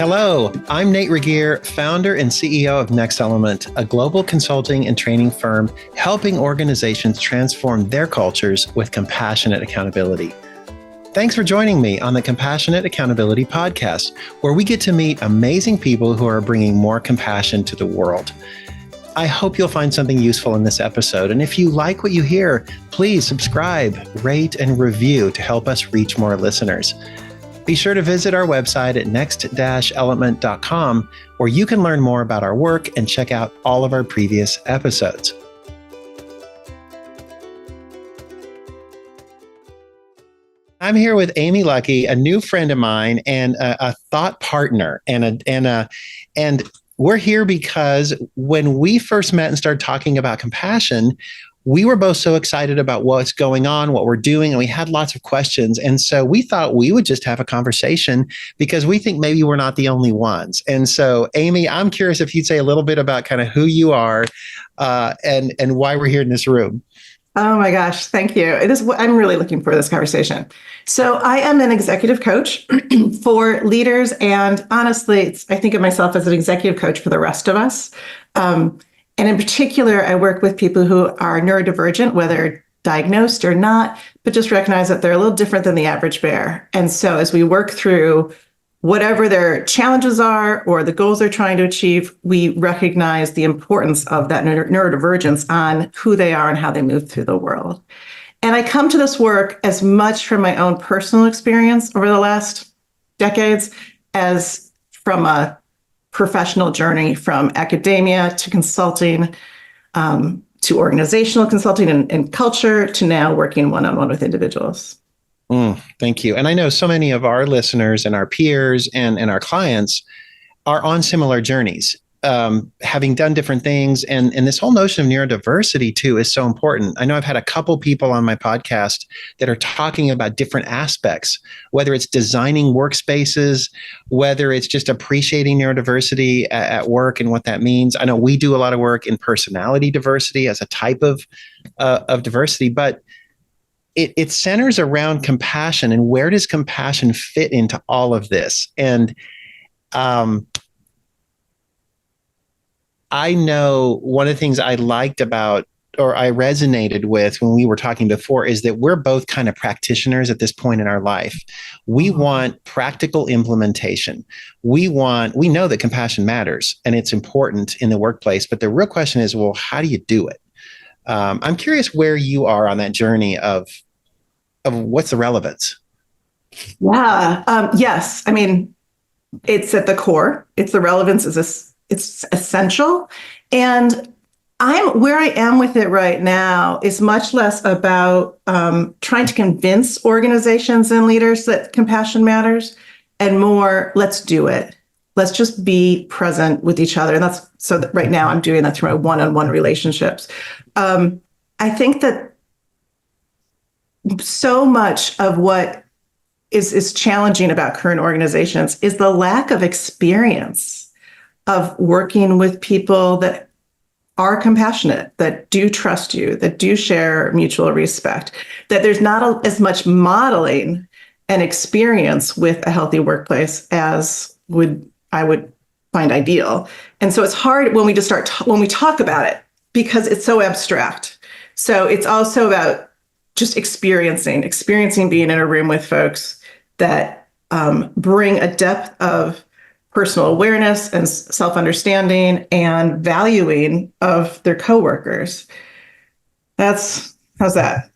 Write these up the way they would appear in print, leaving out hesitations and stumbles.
Hello, I'm Nate Regier, founder and CEO of Next Element, a global consulting and training firm helping organizations transform their cultures with compassionate accountability. Thanks for joining me on the Compassionate Accountability Podcast, where we get to meet amazing people who are bringing more compassion to the world. I hope you'll find something useful in this episode. And if you like what you hear, please subscribe, rate, and review to help us reach more listeners. Be sure to visit our website at next-element.com, where you can learn more about our work and check out all of our previous episodes. I'm here with Amy Luckey, a new friend of mine and a thought partner. And we're here because when we first met and started talking about compassion, we were both so excited about what's going on, what we're doing, and we had lots of questions. And so we thought we would just have a conversation because we think maybe we're not the only ones. And so, Amy, I'm curious if you'd say a little bit about kind of who you are and why we're here in this room. Oh my gosh, thank you. I'm really looking forward to this conversation. So I am an executive coach for leaders. And honestly, I think of myself as an executive coach for the rest of us. And in particular, I work with people who are neurodivergent, whether diagnosed or not, but just recognize that they're a little different than the average bear. And so as we work through whatever their challenges are or the goals they're trying to achieve, we recognize the importance of that neurodivergence on who they are and how they move through the world. And I come to this work as much from my own personal experience over the last decades as from a professional journey, from academia to consulting, to organizational consulting and culture, to now working one-on-one with individuals. Thank you. And I know so many of our listeners and our peers and our clients are on similar journeys, having done different things. And this whole notion of neurodiversity too is so important. I know I've had a couple people on my podcast that are talking about different aspects, whether it's designing workspaces, whether it's just appreciating neurodiversity at work and what that means. I know we do a lot of work in personality diversity as a type of diversity, but it centers around compassion, and where does compassion fit into all of this? And I know one of the things I liked about, or I resonated with when we were talking before, is that we're both kind of practitioners at this point in our life. We want practical implementation. We know that compassion matters and it's important in the workplace, but the real question is, well, how do you do it? I'm curious where you are on that journey of what's the relevance? Yeah. Yes. I mean, it's at the core. It's the relevance it's essential. And where I am with it right now is much less about trying to convince organizations and leaders that compassion matters, and more, let's do it. Let's just be present with each other. And right now I'm doing that through my one-on-one relationships. I think that so much of what is challenging about current organizations is the lack of experience of working with people that are compassionate, that do trust you, that do share mutual respect, that there's not as much modeling and experience with a healthy workplace as I would find ideal. And so it's hard when we talk about it because it's so abstract. So it's also about just experiencing being in a room with folks that bring a depth of personal awareness and self-understanding and valuing of their coworkers. How's that?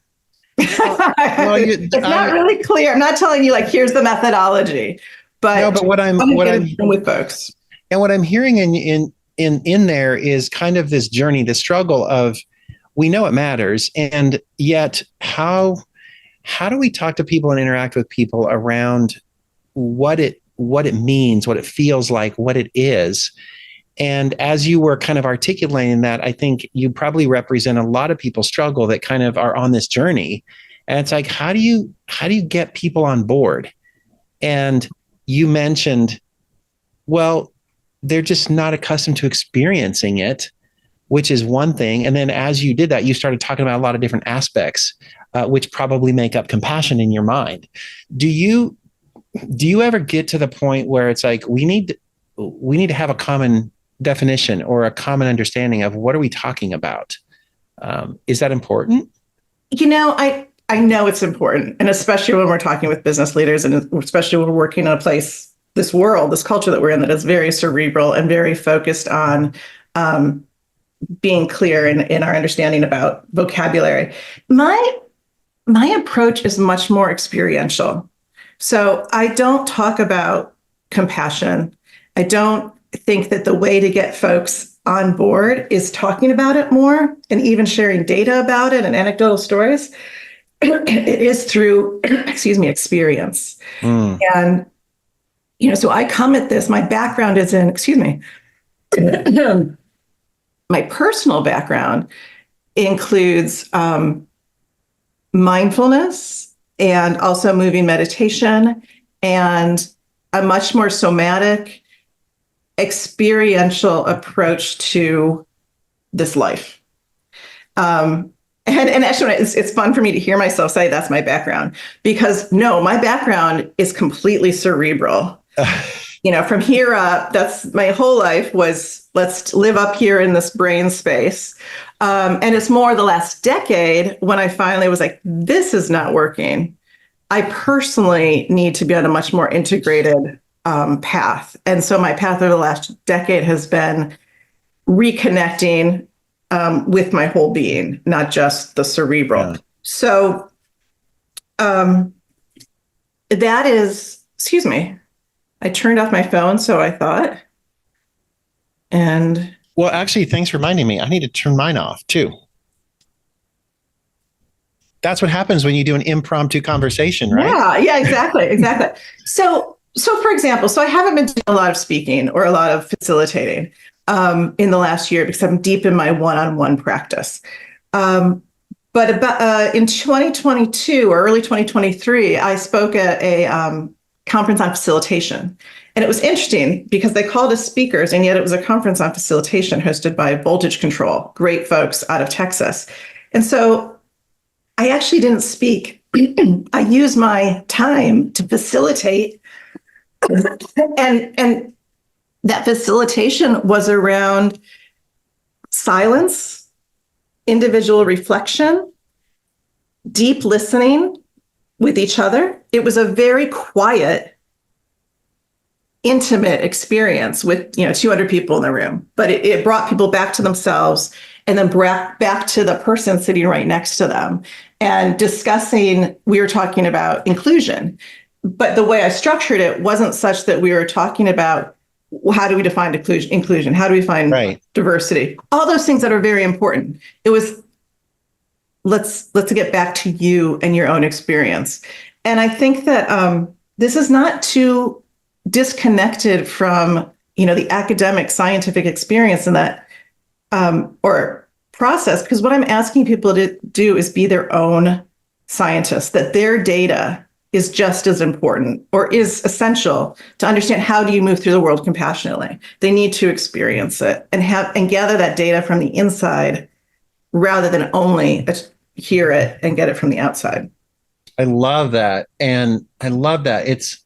Well, it's not really clear. I'm not telling you like, here's the methodology, but what I'm with folks. And what I'm hearing in there is kind of this journey, the struggle of, we know it matters, and yet how do we talk to people and interact with people around what it means, what it feels like, what it is? And as you were kind of articulating that, I think you probably represent a lot of people's struggle that kind of are on this journey. And it's like, how do you get people on board? And you mentioned, well, they're just not accustomed to experiencing it, which is one thing. And then as you did that, you started talking about a lot of different aspects, which probably make up compassion in your mind. do you ever get to the point where it's like we need to have a common definition or a common understanding of what are we talking about? Is that important? I know it's important, and especially when we're talking with business leaders, and especially when we're working in a place, this world, this culture that we're in, that is very cerebral and very focused on being clear in our understanding about vocabulary. My approach is much more experiential. So I don't talk about compassion. I don't think that the way to get folks on board is talking about it more and even sharing data about it and anecdotal stories. It is through, excuse me, experience. Mm. And, so I come at this, my background is in, excuse me, my personal background includes mindfulness and also moving meditation and a much more somatic, experiential approach to this life. And actually, it's fun for me to hear myself say that's my background, because no, my background is completely cerebral. From here up, that's my whole life was, let's live up here in this brain space. And it's more the last decade when I finally was like, this is not working. I personally need to be on a much more integrated path. And so my path over the last decade has been reconnecting with my whole being, not just the cerebral. Yeah. So that is, excuse me, I turned off my phone, so I thought. And well, actually, thanks for reminding me. I need to turn mine off too. That's what happens when you do an impromptu conversation, right? Yeah, exactly. So for example, I haven't been doing a lot of speaking or a lot of facilitating in the last year because I'm deep in my one-on-one practice. But about in 2022 or early 2023, I spoke at a conference on facilitation. And it was interesting because they called us speakers, and yet it was a conference on facilitation hosted by Voltage Control, great folks out of Texas. And so I actually didn't speak. I used my time to facilitate. And that facilitation was around silence, individual reflection, deep listening with each other. It was a very quiet, intimate experience with 200 people in the room, but it brought people back to themselves and then back to the person sitting right next to them and discussing. We were talking about inclusion, but the way I structured it wasn't such that we were talking about how do we define inclusion, how do we find diversity, all those things that are very important. It was let's get back to you and your own experience. And I think that this is not too disconnected from the academic scientific experience in that or process, because what I'm asking people to do is be their own scientists, that their data is just as important or is essential to understand how do you move through the world compassionately. They need to experience it and gather that data from the inside rather than only hear it and get it from the outside. I love that. And I love that. It's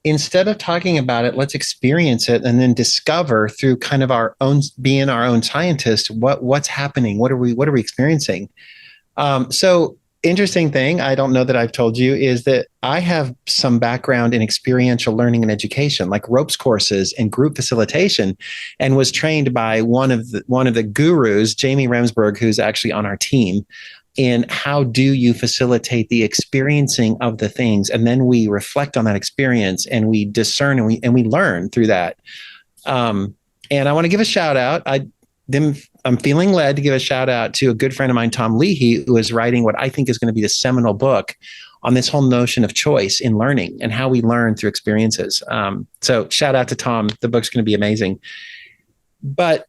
instead of talking about it, let's experience it and then discover through kind of our own, being our own scientist, what's happening. What are we experiencing? So interesting thing, I don't know that I've told you, is that I have some background in experiential learning and education, like ropes courses and group facilitation, and was trained by one of the gurus, Jamie Remsburg, who's actually on our team, in how do you facilitate the experiencing of the things. And then we reflect on that experience and we discern and we learn through that. And I want to give a shout out. I'm feeling led to give a shout out to a good friend of mine, Tom Leahy, who is writing what I think is going to be the seminal book on this whole notion of choice in learning and how we learn through experiences. So shout out to Tom. The book's going to be amazing. But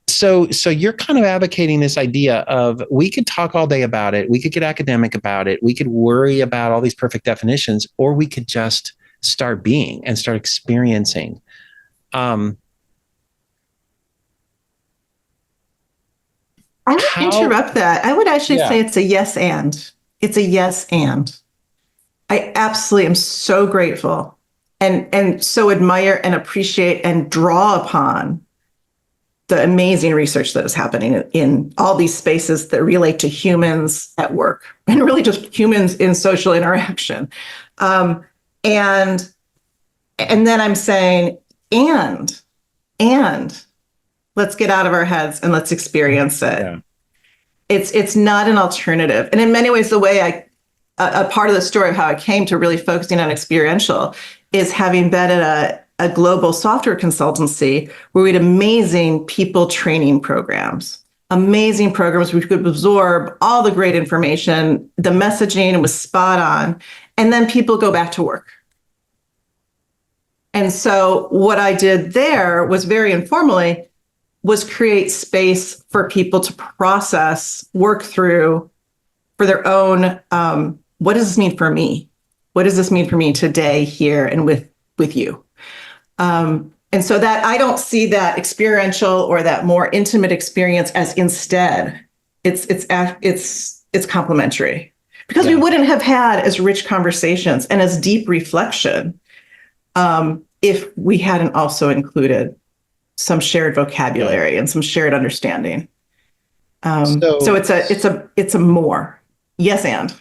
so you're kind of advocating this idea of we could talk all day about it. We could get academic about it. We could worry about all these perfect definitions, or we could just start being and start experiencing. I would interrupt that. I would actually say it's a yes and. It's a yes and. I absolutely am so grateful and so admire and appreciate and draw upon the amazing research that is happening in all these spaces that relate to humans at work and really just humans in social interaction. Um, and and then I'm saying, and let's get out of our heads and let's experience it. Yeah. It's not an alternative. And in many ways, the way a part of the story of how I came to really focusing on experiential is having been at a global software consultancy where we had amazing people training programs, amazing programs where we could absorb all the great information, the messaging was spot on, and then people go back to work. And so what I did there was very informally was create space for people to process, work through for their own, what does this mean for me? What does this mean for me today, here, and with you? And so that I don't see that experiential or that more intimate experience as instead, it's complementary. Because we wouldn't have had as rich conversations and as deep reflection if we hadn't also included some shared vocabulary and some shared understanding. So it's a more. Yes, and.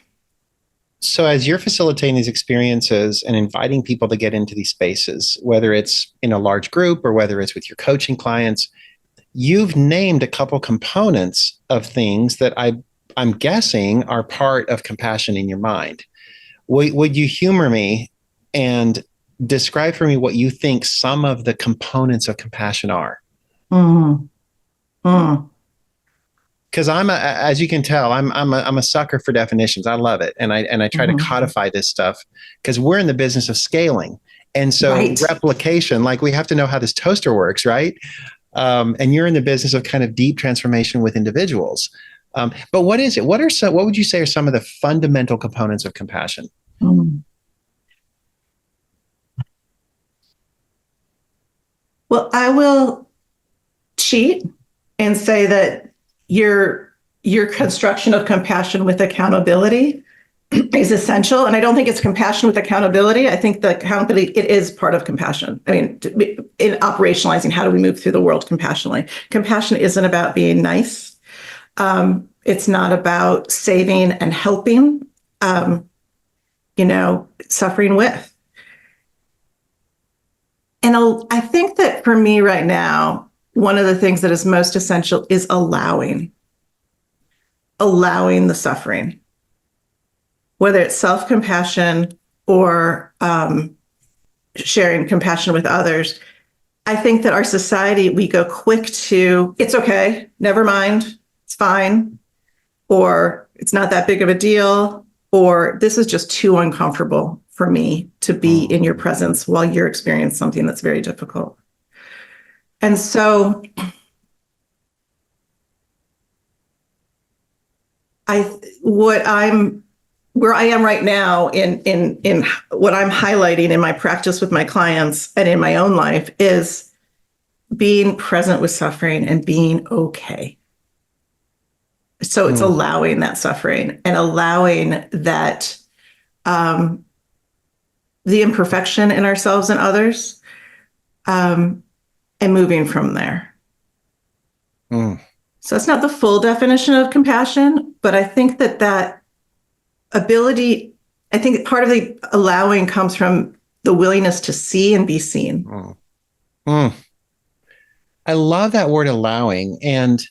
So as you're facilitating these experiences and inviting people to get into these spaces, whether it's in a large group or whether it's with your coaching clients, you've named a couple components of things that I'm guessing are part of compassion in your mind. Would you humor me and describe for me what you think some of the components of compassion are? Because as you can tell, I'm a sucker for definitions. I love it, and I try to codify this stuff because we're in the business of scaling, and so replication. Like we have to know how this toaster works, right? And you're in the business of kind of deep transformation with individuals. But what is it? What would you say are some of the fundamental components of compassion? Well, I will cheat and say that your construction of compassion with accountability is essential. And I don't think it's compassion with accountability. I think the accountability, it is part of compassion. I mean, in operationalizing, how do we move through the world compassionately? Compassion isn't about being nice. It's not about saving and helping, suffering with. And I think that for me right now, one of the things that is most essential is allowing the suffering, whether it's self-compassion or sharing compassion with others. I think that our society, we go quick to, it's okay, never mind, it's fine, or it's not that big of a deal, or this is just too uncomfortable for me to be in your presence while you're experiencing something that's very difficult. And so where I am right now in what I'm highlighting in my practice with my clients and in my own life is being present with suffering and being okay. So it's allowing that suffering and allowing that the imperfection in ourselves and others, and moving from there. So it's not the full definition of compassion, but I think that ability, I think part of the allowing comes from the willingness to see and be seen. I love that word allowing. And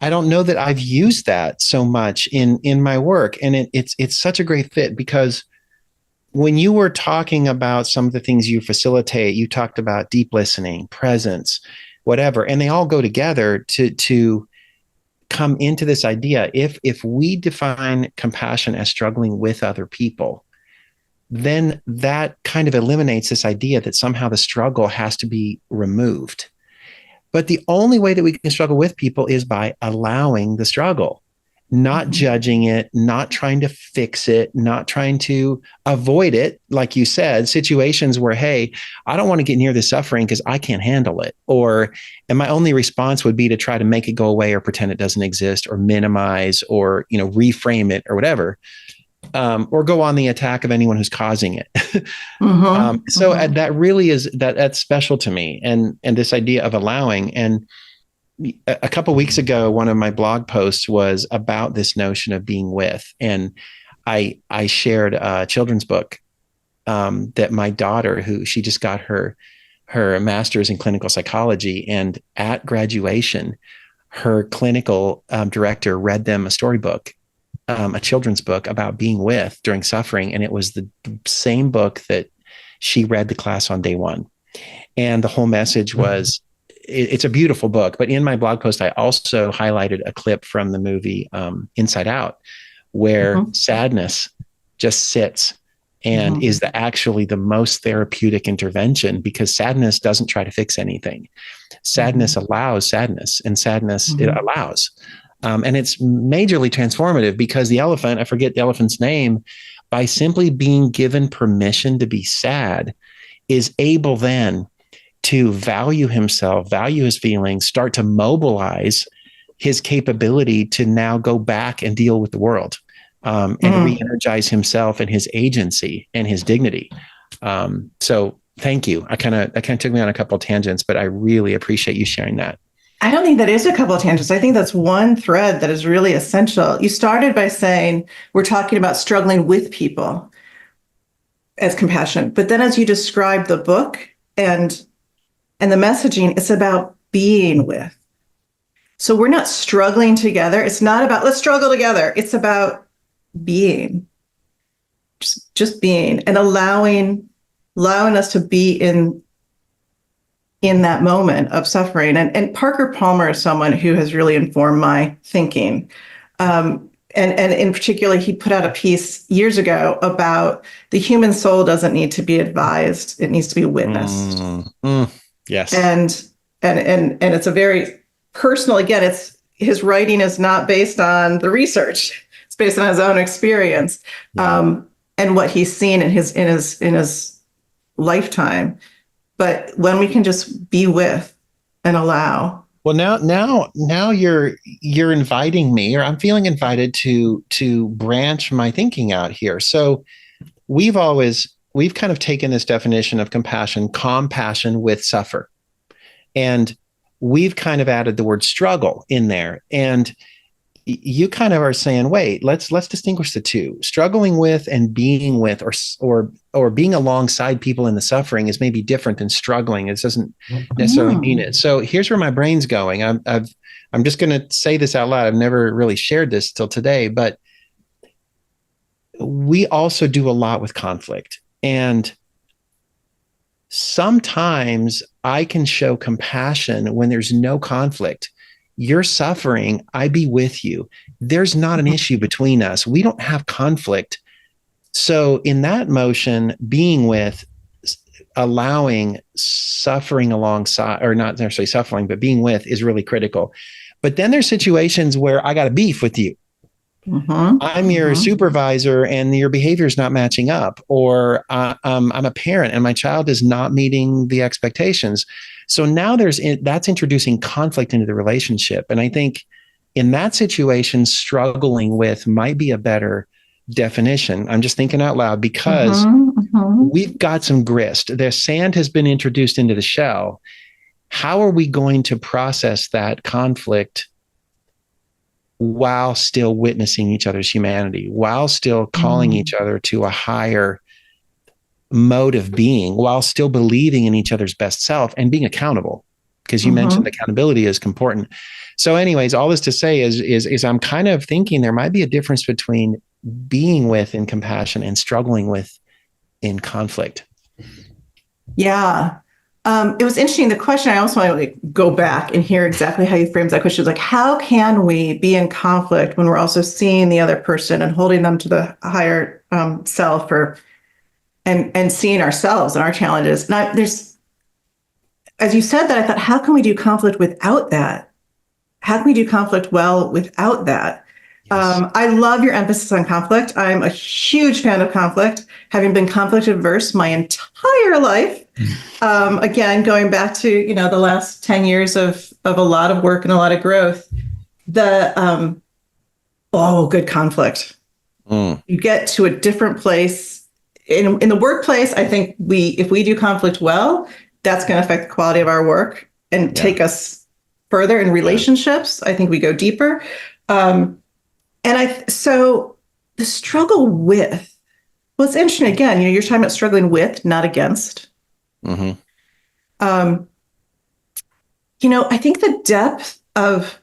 I don't know that I've used that so much in my work. And it's such a great fit because when you were talking about some of the things you facilitate, you talked about deep listening, presence, whatever, and they all go together to come into this idea. If we define compassion as struggling with other people, then that kind of eliminates this idea that somehow the struggle has to be removed. But the only way that we can struggle with people is by allowing the struggle, not judging it, not trying to fix it, not trying to avoid it. Like you said, situations where, hey, I don't want to get near the suffering because I can't handle it. And my only response would be to try to make it go away or pretend it doesn't exist or minimize or, reframe it or whatever. or go on the attack of anyone who's causing it. That really is that's special to me, and this idea of allowing. And a couple of weeks ago, one of my blog posts was about this notion of being with, and I shared a children's book that my daughter, who she just got her master's in clinical psychology, and at graduation, her clinical director read them a storybook, a children's book about being with during suffering, and it was the same book that she read the class on day one. And the whole message was, it's a beautiful book. But in my blog post, I also highlighted a clip from the movie Inside Out, where sadness just sits and is actually the most therapeutic intervention, because sadness doesn't try to fix anything. Sadness allows sadness, and sadness it allows. And it's majorly transformative, because the elephant, I forget the elephant's name, by simply being given permission to be sad, is able then to value himself, value his feelings, start to mobilize his capability to now go back and deal with the world, and re-energize himself and his agency and his dignity. So thank you. That kind of took me on a couple of tangents, but I really appreciate you sharing that. I don't think that is a couple of tangents. I think that's one thread that is really essential. You started by saying we're talking about struggling with people as compassion, but then as you described the book and the messaging, it's about being with. So we're not struggling together. It's not about let's struggle together. It's about being, just being, and allowing us to be in that moment of suffering. And Parker Palmer is someone who has really informed my thinking. And in particular, he put out a piece years ago about the human soul doesn't need to be advised. It needs to be witnessed. Yes. And it's a very personal, again, his writing is not based on the research. It's based on his own experience, and what he's seen in his lifetime. But when we can just be with and allow. Well, now you're inviting me, or I'm feeling invited to branch my thinking out here. So we've kind of taken this definition of compassion with suffer, and we've kind of added the word struggle in there. And you kind of are saying, wait, let's distinguish the two. Struggling with and being with, or being alongside people in the suffering, is maybe different than struggling. It doesn't necessarily mean it. So here's where my brain's going. I'm just going to say this out loud. I've never really shared this till today, but we also do a lot with conflict. And sometimes I can show compassion when there's no conflict. You're suffering, I be with you. There's not an issue between us. We don't have conflict. So in that motion, being with, allowing suffering alongside, or not necessarily suffering, but being with, is really critical. But then there's situations where I got a beef with you. I'm your supervisor and your behavior is not matching up, or I'm a parent and my child is not meeting the expectations. So now that's introducing conflict into the relationship. And I think in that situation, struggling with might be a better definition. I'm just thinking out loud, because we've got some grist. The sand has been introduced into the shell. How are we going to process that conflict while still witnessing each other's humanity, while still calling each other to a higher mode of being, while still believing in each other's best self and being accountable? Because you mentioned accountability is important. So anyways, all this to say is I'm kind of thinking there might be a difference between being with in compassion and struggling with in conflict. Yeah. It was interesting. The question, I also want to go back and hear exactly how you framed that question. It's like, how can we be in conflict when we're also seeing the other person and holding them to the higher self, and seeing ourselves and our challenges? And as you said that, I thought, how can we do conflict without that? How can we do conflict well without that? Yes. I love your emphasis on conflict. I'm a huge fan of conflict, having been conflict averse my entire life. Again, going back to, the last 10 years of a lot of work and a lot of growth, good conflict. Mm. You get to a different place. In the workplace, I think if we do conflict well, that's going to affect the quality of our work and take us further in relationships. I think we go deeper. So the struggle with, well, it's interesting again, you're talking about struggling with, not against. Mm-hmm. I think the depth of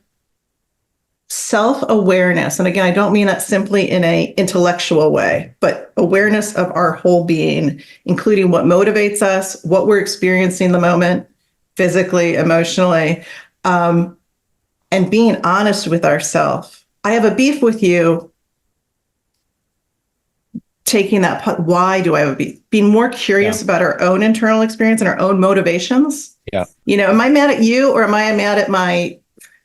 self-awareness, and again, I don't mean that simply in a intellectual way, but awareness of our whole being, including what motivates us, what we're experiencing in the moment, physically, emotionally, and being honest with ourselves. I have a beef with you taking that. Why do I have a beef? Being more curious about our own internal experience and our own motivations. Yeah. Am I mad at you or am I mad at my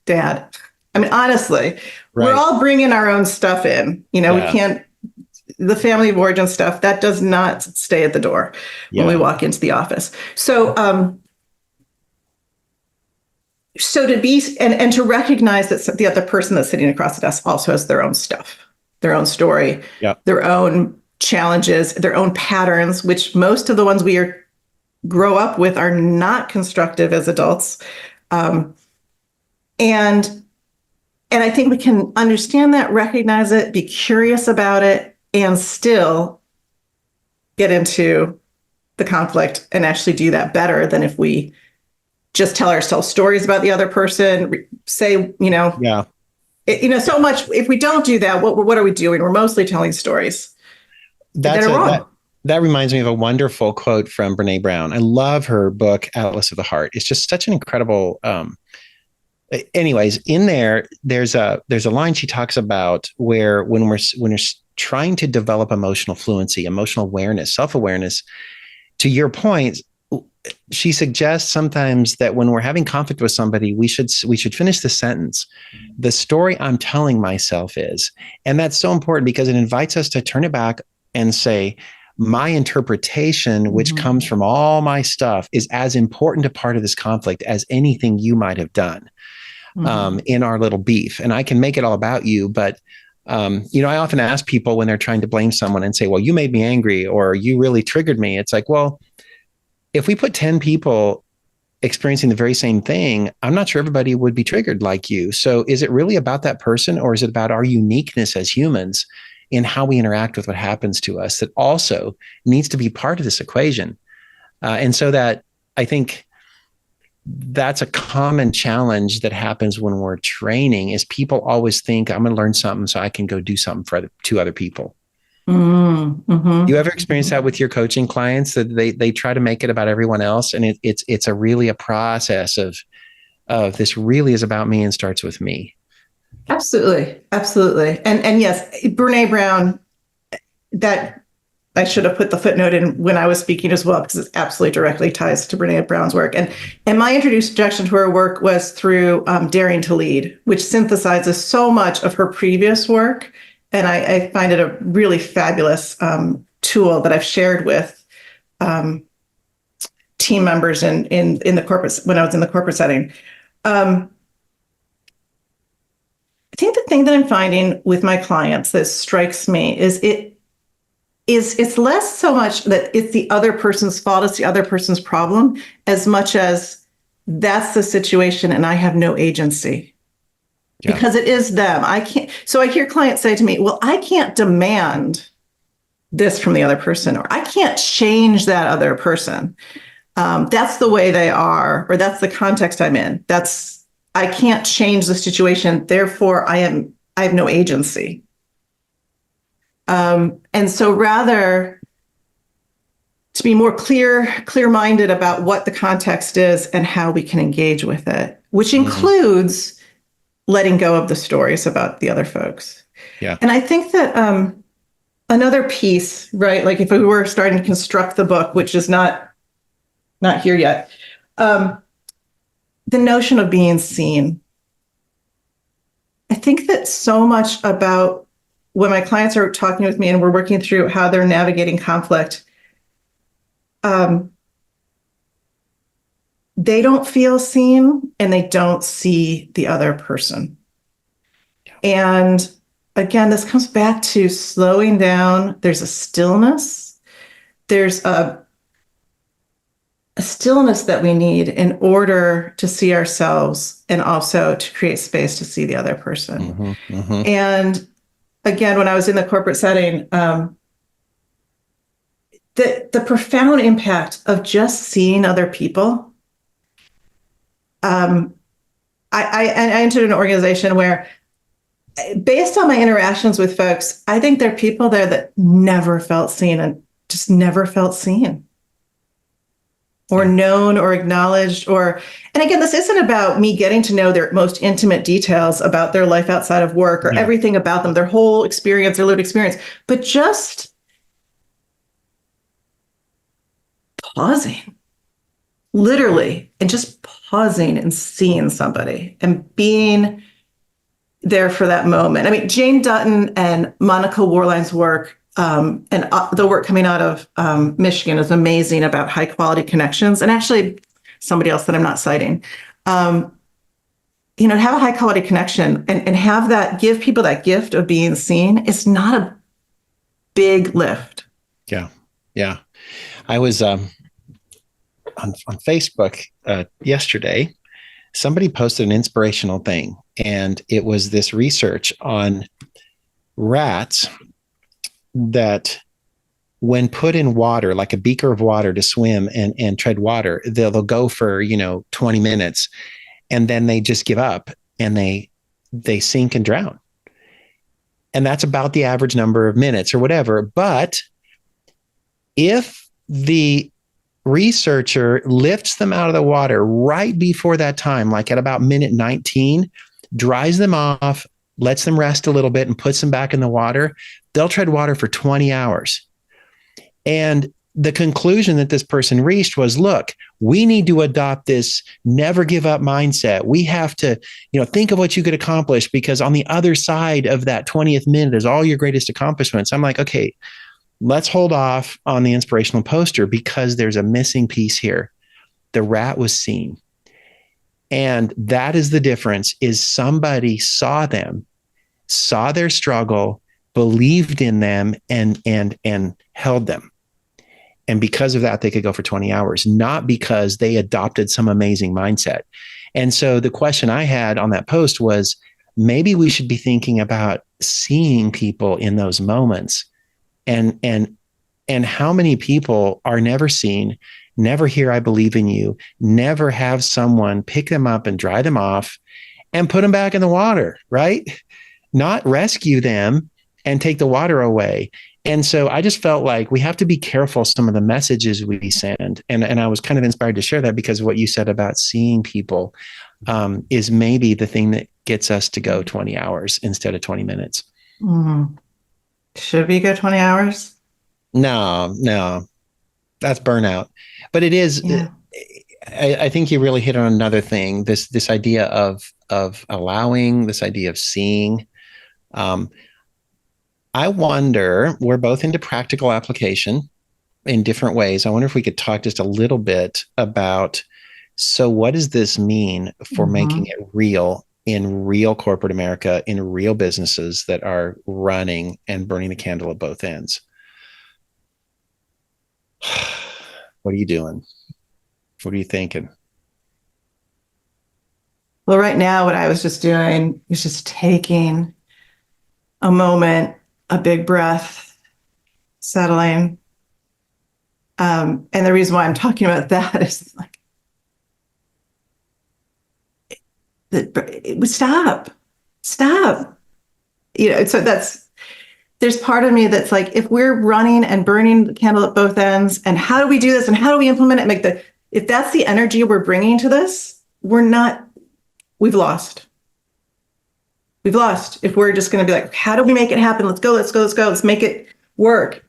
dad? I mean, honestly, we're all bringing our own stuff in. We can't, the family of origin stuff, that does not stay at the door when we walk into the office. So to be, and to recognize that the other person that's sitting across the desk also has their own stuff, their own story, their own challenges, their own patterns, which most of the ones we grow up with are not constructive as adults. And I think we can understand that, recognize it, be curious about it, and still get into the conflict and actually do that better than if we just tell ourselves stories about the other person, say, so much. If we don't do that, what are we doing? We're mostly telling stories that are wrong. That reminds me of a wonderful quote from Brene Brown. I love her book, Atlas of the Heart. It's just such an incredible anyways, in there's a line she talks about where when we're trying to develop emotional fluency, emotional awareness, self-awareness, to your point, she suggests sometimes that when we're having conflict with somebody, we should finish the sentence. The story I'm telling myself is, and that's so important because it invites us to turn it back and say, my interpretation, which comes from all my stuff, is as important a part of this conflict as anything you might have done. In our little beef. And I can make it all about you. But, I often ask people when they're trying to blame someone and say, well, you made me angry or you really triggered me. It's like, well, if we put 10 people experiencing the very same thing, I'm not sure everybody would be triggered like you. So is it really about that person or is it about our uniqueness as humans in how we interact with what happens to us that also needs to be part of this equation? And so that I think that's a common challenge that happens when we're training is people always think I'm going to learn something so I can go do something for two other people. You ever experience that with your coaching clients that they try to make it about everyone else? And it's really a process of this really is about me and starts with me. Absolutely. Absolutely. And yes, Brene Brown, that I should have put the footnote in when I was speaking as well, because it absolutely directly ties to Brene Brown's work. And my introduction to her work was through Daring to Lead, which synthesizes so much of her previous work. And I find it a really fabulous tool that I've shared with team members in the corporate, when I was in the corporate setting. I think the thing that I'm finding with my clients that strikes me is it's less so much that it's the other person's fault, it's the other person's problem, as much as that's the situation and I have no agency. Because it is them. I can't. So I hear clients say to me, well, I can't demand this from the other person, or I can't change that other person. That's the way they are, or that's the context I'm in. I can't change the situation. Therefore, I have no agency. And so rather to be more clear-minded about what the context is and how we can engage with it, which includes letting go of the stories about the other folks. Yeah. And I think that another piece, right, like if we were starting to construct the book, which is not here yet, the notion of being seen. I think that so much about when my clients are talking with me and we're working through how they're navigating conflict, they don't feel seen and they don't see the other person. And again, this comes back to slowing down. There's a stillness. There's a stillness that we need in order to see ourselves and also to create space to see the other person. Mm-hmm, mm-hmm. And again, when I was in the corporate setting, the profound impact of just seeing other people. I entered an organization where, based on my interactions with folks, I think there are people there that never felt seen and just never felt seen or known or acknowledged. And again, this isn't about me getting to know their most intimate details about their life outside of work or everything about them, their whole experience, their lived experience, but just pausing, literally, and just pausing and seeing somebody and being there for that moment. I mean, Jane Dutton and Monica Warline's work and the work coming out of Michigan is amazing about high quality connections. And actually, somebody else that I'm not citing, have a high quality connection and have that, give people that gift of being seen. It's not a big lift. Yeah. Yeah. I was on Facebook yesterday. Somebody posted an inspirational thing, and it was this research on rats that, when put in water, like a beaker of water to swim and tread water, they'll go for 20 minutes, and then they just give up and they sink and drown. And that's about the average number of minutes or whatever. But if the researcher lifts them out of the water right before that time, like at about minute 19, dries them off, lets them rest a little bit, and puts them back in the water, they'll tread water for 20 hours. And the conclusion that this person reached was, look, we need to adopt this never give up mindset. We have to, think of what you could accomplish, because on the other side of that 20th minute is all your greatest accomplishments. I'm like, okay, let's hold off on the inspirational poster, because there's a missing piece here. The rat was seen. And that is the difference, is somebody saw them, saw their struggle, believed in them, and held them. And because of that, they could go for 20 hours, not because they adopted some amazing mindset. And so the question I had on that post was, maybe we should be thinking about seeing people in those moments. And how many people are never seen, never hear I believe in you, never have someone pick them up and dry them off and put them back in the water, right? Not rescue them and take the water away. And so I just felt like we have to be careful some of the messages we send. And I was kind of inspired to share that, because of what you said about seeing people is maybe the thing that gets us to go 20 hours instead of 20 minutes. Mm-hmm. Should we go 20 hours? No, that's burnout. But it is, I think you really hit on another thing, this idea of allowing, this idea of seeing. I wonder, we're both into practical application in different ways. I wonder if we could talk just a little bit about, so what does this mean for making it real in real corporate America, in real businesses that are running and burning the candle at both ends? What are you doing? What are you thinking? Well, right now, what I was just doing is just taking a moment, a big breath, settling. And the reason why I'm talking about that is like, it would stop. So there's part of me that's like, if we're running and burning the candle at both ends, and how do we do this, and how do we implement it, if that's the energy we're bringing to this, we've lost. We've lost if we're just going to be like, how do we make it happen? Let's go. Let's make it work.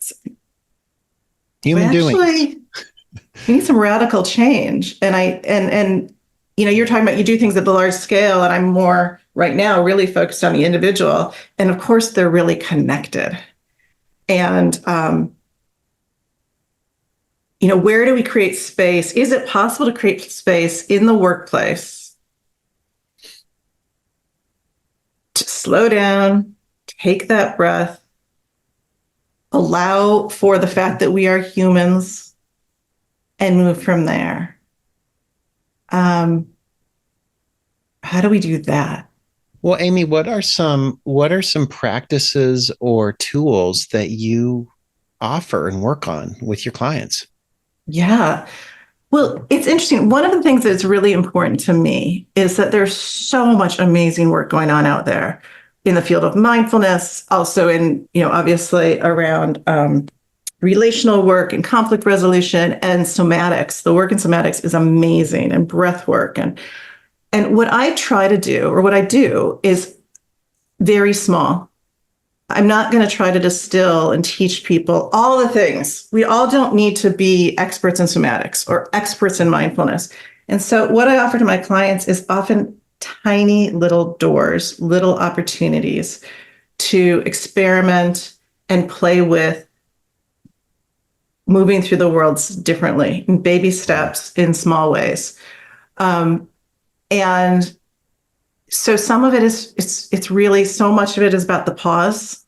Human doing. We need some radical change. And you're talking about, you do things at the large scale, and I'm more right now really focused on the individual. And of course, they're really connected. And, where do we create space? Is it possible to create space in the workplace to slow down, take that breath, allow for the fact that we are humans, and move from there. How do we do that? Well, Amy, what are some practices or tools that you offer and work on with your clients? Yeah. Well, it's interesting. One of the things that's really important to me is that there's so much amazing work going on out there in the field of mindfulness, also in, obviously around relational work and conflict resolution and somatics. The work in somatics is amazing, and breath work. And what I try to do, or what I do, is very small. I'm not going to try to distill and teach people all the things. We all don't need to be experts in somatics or experts in mindfulness. And so what I offer to my clients is often tiny little doors, little opportunities to experiment and play with moving through the world differently, in baby steps, in small ways. And so some of it is, it's really, so much of it is about the pause.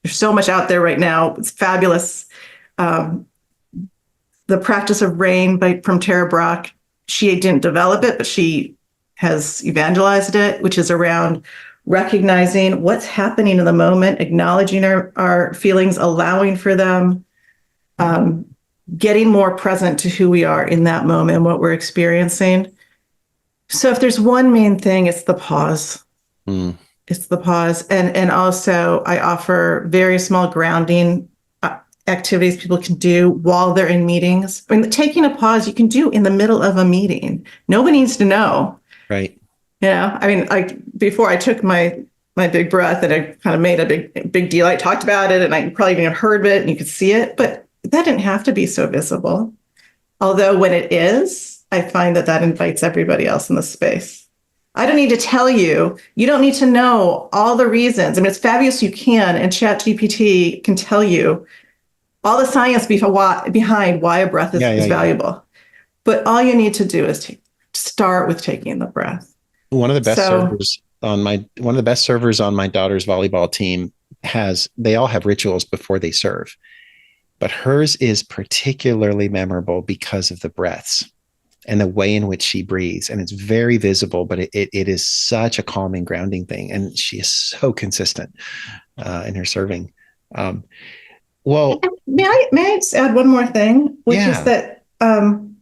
There's so much out there right now. It's fabulous. The practice of rain from Tara Brach, she didn't develop it, but she has evangelized it, which is around recognizing what's happening in the moment, acknowledging our feelings, allowing for them, getting more present to who we are in that moment and what we're experiencing. So if there's one main thing, it's the pause. It's the pause. And also I offer very small grounding activities people can do while they're in meetings. I mean, taking a pause you can do in the middle of a meeting. Nobody needs to know. Right. I mean, before I took my big breath and I kind of made a big deal. I talked about it and I probably even heard it and you could see it, but that didn't have to be so visible. Although when it is, I find that invites everybody else in the space. I don't need to tell you. You don't need to know all the reasons. I mean, it's fabulous you can, and ChatGPT can tell you all the science behind why a breath is valuable. But all you need to do is start with taking the breath. One of the best servers on my daughter's volleyball team they all have rituals before they serve, but hers is particularly memorable because of the breaths and the way in which she breathes. And it's very visible, but it is such a calming, grounding thing. And she is so consistent in her serving. Well, may I just add one more thing, which is that I'm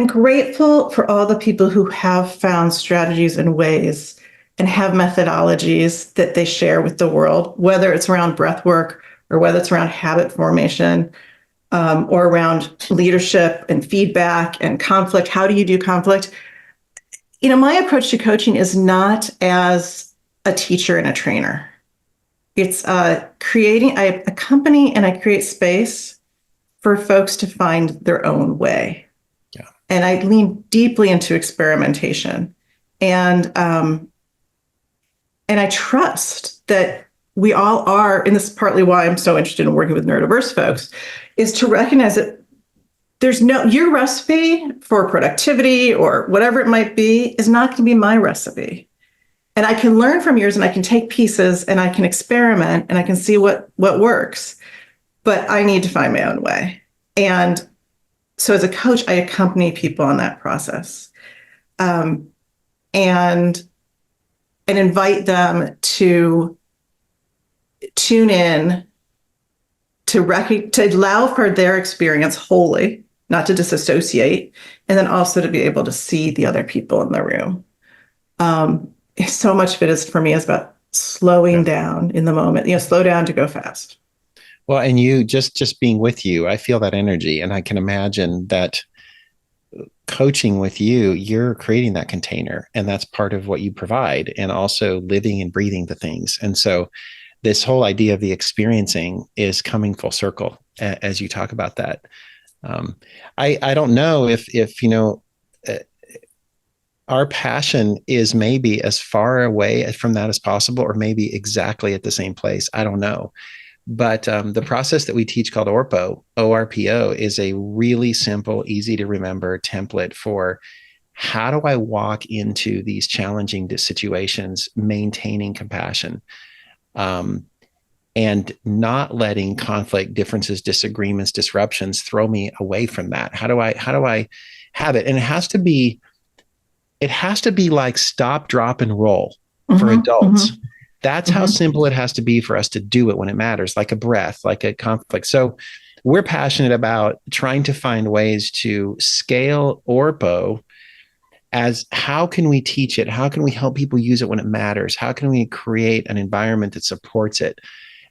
grateful for all the people who have found strategies and ways and have methodologies that they share with the world, whether it's around breath work or whether it's around habit formation, or around leadership and feedback and conflict. How do you do conflict? My approach to coaching is not as a teacher and a trainer. It's I accompany and I create space for folks to find their own way. Yeah. And I lean deeply into experimentation. And I trust that we all are, and this is partly why I'm so interested in working with neurodiverse folks, is to recognize that your recipe for productivity or whatever it might be is not going to be my recipe. And I can learn from yours and I can take pieces and I can experiment and I can see what works, but I need to find my own way. And so as a coach, I accompany people on that process, and invite them to tune in, to allow for their experience wholly, not to disassociate, and then also to be able to see the other people in the room. So much of it is, for me, is about slowing down in the moment, slow down to go fast. Well, and you just being with you, I feel that energy, and I can imagine that coaching with you, you're creating that container, and that's part of what you provide, and also living and breathing the things. And so this whole idea of the experiencing is coming full circle as you talk about that. I don't know if our passion is maybe as far away from that as possible, or maybe exactly at the same place. I don't know. But the process that we teach, called ORPO, is a really simple, easy to remember template for how do I walk into these challenging situations, maintaining compassion. and not letting conflict, differences, disagreements, disruptions throw me away from that. How do I have it? And it has to be like stop, drop, and roll for adults. That's how simple it has to be for us to do it when it matters, like a breath, like a conflict. So we're passionate about trying to find ways to scale Orpo as how can we teach it? How can we help people use it when it matters? How can we create an environment that supports it?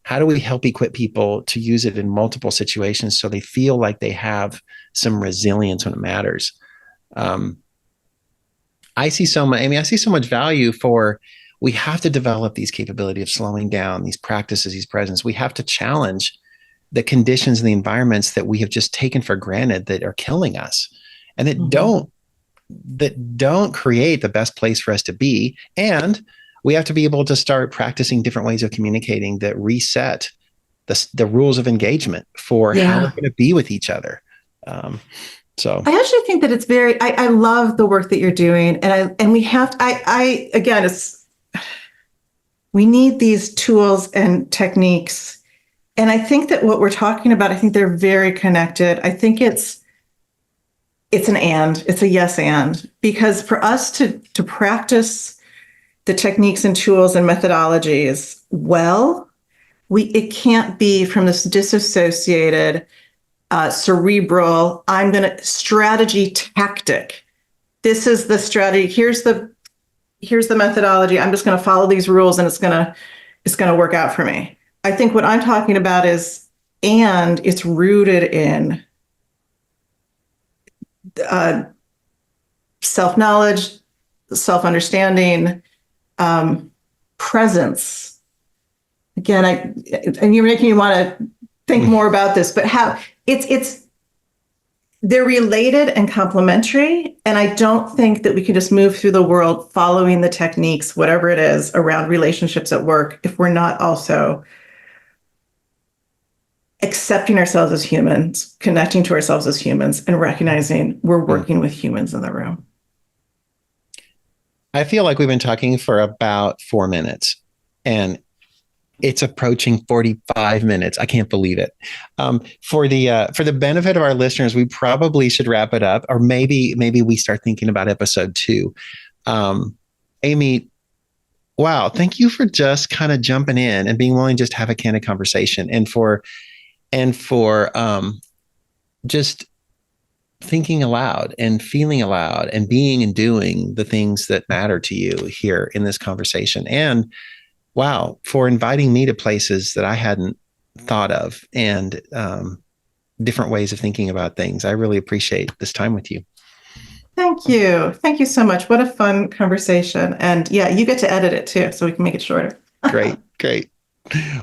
How do we help equip people to use it in multiple situations so they feel like they have some resilience when it matters? I see so much value for, we have to develop these capability of slowing down, these practices, these presence. We have to challenge the conditions and the environments that we have just taken for granted that are killing us and that don't create the best place for us to be. And we have to be able to start practicing different ways of communicating that reset the rules of engagement for how we're going to be with each other. So I actually think that it's I love the work that you're doing. And we have, again, we need these tools and techniques. And I think that what we're talking about, I think they're very connected. I think it's it's a yes and, because for us to practice the techniques and tools and methodologies well, it can't be from this disassociated, cerebral, strategy tactic. This is the strategy. Here's the methodology. I'm just going to follow these rules and it's going to work out for me. I think what I'm talking about is, and it's rooted in self-knowledge, self-understanding, presence. Again, and you're making me want to think more about this, but how they're related and complementary. And I don't think that we can just move through the world following the techniques, whatever it is, around relationships at work, if we're not also accepting ourselves as humans, connecting to ourselves as humans, and recognizing we're working with humans in the room. I feel like we've been talking for about 4 minutes and it's approaching 45 minutes. I can't believe it. For the benefit of our listeners, we probably should wrap it up, or maybe we start thinking about episode 2. Amy, wow, thank you for just kind of jumping in and being willing to just have a candid conversation, and for just thinking aloud and feeling aloud and being and doing the things that matter to you here in this conversation. And wow, for inviting me to places that I hadn't thought of and different ways of thinking about things. I really appreciate this time with you. Thank you. Thank you so much. What a fun conversation. And yeah, you get to edit it too, so we can make it shorter. Great.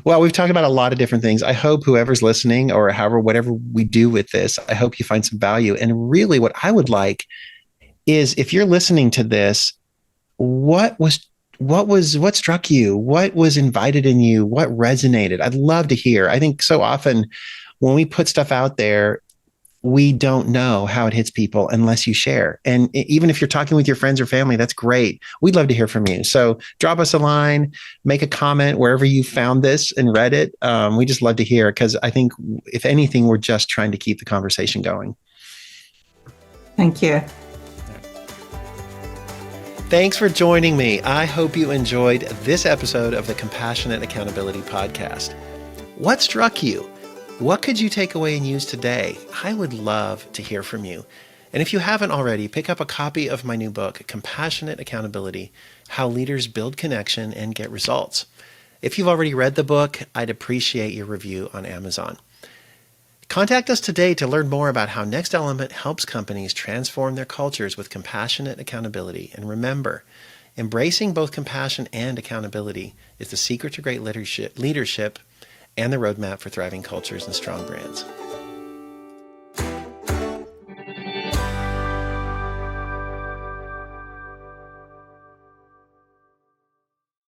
Well, we've talked about a lot of different things. I hope whoever's listening, or whatever we do with this, I hope you find some value. And really what I would like is, if you're listening to this, what struck you? What was invited in you? What resonated? I'd love to hear. I think so often when we put stuff out there, we don't know how it hits people unless you share. And even if you're talking with your friends or family, that's great. We'd love to hear from you. So drop us a line, make a comment wherever you found this and read it. We just love to hear, because I think if anything, we're just trying to keep the conversation going. Thank you. Thanks for joining me. I hope you enjoyed this episode of the Compassionate Accountability Podcast. What struck you? What could you take away and use today? I would love to hear from you. And if you haven't already, pick up a copy of my new book, Compassionate Accountability: How Leaders Build Connection and Get Results. If you've already read the book, I'd appreciate your review on Amazon. Contact us today to learn more about how Next Element helps companies transform their cultures with compassionate accountability. And remember, embracing both compassion and accountability is the secret to great leadership and the roadmap for thriving cultures and strong brands.